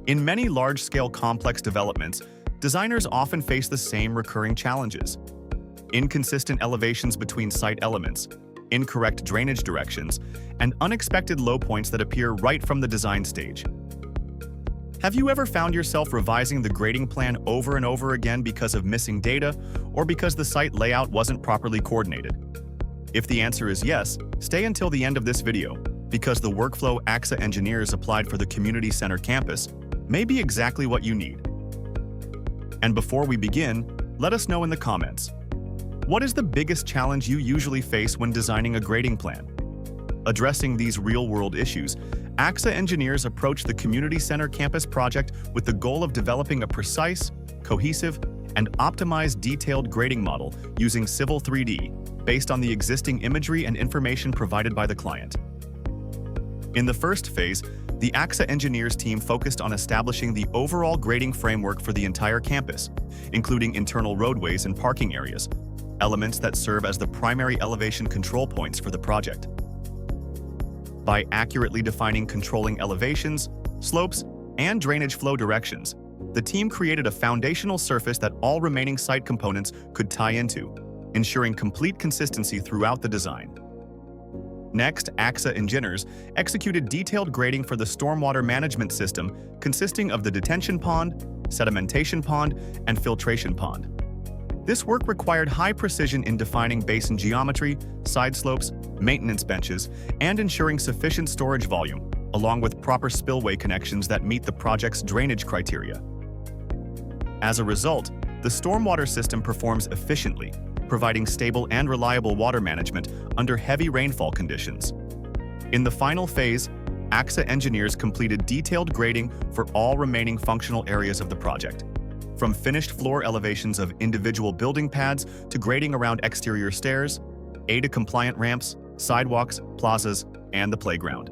In many large-scale complex developments, designers often face the same recurring challenges: inconsistent elevations between site elements, incorrect drainage directions, and unexpected low points that appear right from the design stage. Have you ever found yourself revising the grading plan over and over again because of missing data or because the site layout wasn't properly coordinated? If the answer is yes, stay until the end of this video, because the workflow AXA Engineers applied for the Community Center campus may be exactly what you need. And before we begin, let us know in the comments, what is the biggest challenge you usually face when designing a grading plan? Addressing these real-world issues, AXA Engineers approached the Community Center campus project with the goal of developing a precise, cohesive, and optimized detailed grading model using Civil 3D based on the existing imagery and information provided by the client. In the first phase, the AXA Engineers team focused on establishing the overall grading framework for the entire campus, including internal roadways and parking areas, elements that serve as the primary elevation control points for the project. By accurately defining controlling elevations, slopes, and drainage flow directions, the team created a foundational surface that all remaining site components could tie into, ensuring complete consistency throughout the design. Next, AXA Engineers executed detailed grading for the stormwater management system consisting of the detention pond, sedimentation pond, and filtration pond. This work required high precision in defining basin geometry, side slopes, maintenance benches, and ensuring sufficient storage volume, along with proper spillway connections that meet the project's drainage criteria. As a result, the stormwater system performs efficiently, providing stable and reliable water management under heavy rainfall conditions. In the final phase, AXA Engineers completed detailed grading for all remaining functional areas of the project, from finished floor elevations of individual building pads to grading around exterior stairs, ADA-compliant ramps, sidewalks, plazas, and the playground.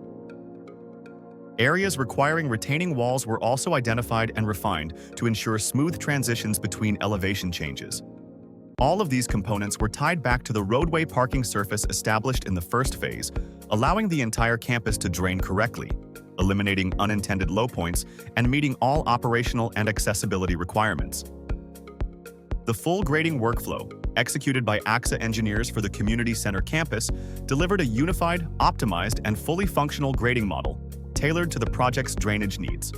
Areas requiring retaining walls were also identified and refined to ensure smooth transitions between elevation changes. All of these components were tied back to the roadway parking surface established in the first phase, allowing the entire campus to drain correctly, eliminating unintended low points and meeting all operational and accessibility requirements. The full grading workflow, executed by AXA Engineers for the Community Center campus, delivered a unified, optimized, and fully functional grading model tailored to the project's drainage needs.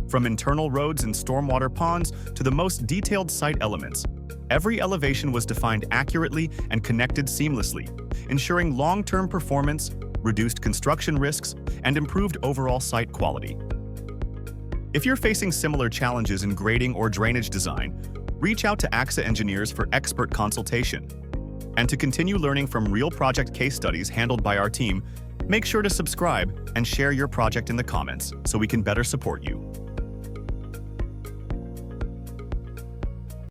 From internal roads and stormwater ponds to the most detailed site elements, every elevation was defined accurately and connected seamlessly, ensuring long-term performance, reduced construction risks, and improved overall site quality. If you're facing similar challenges in grading or drainage design, reach out to AXA Engineers for expert consultation. And to continue learning from real project case studies handled by our team, make sure to subscribe and share your project in the comments so we can better support you.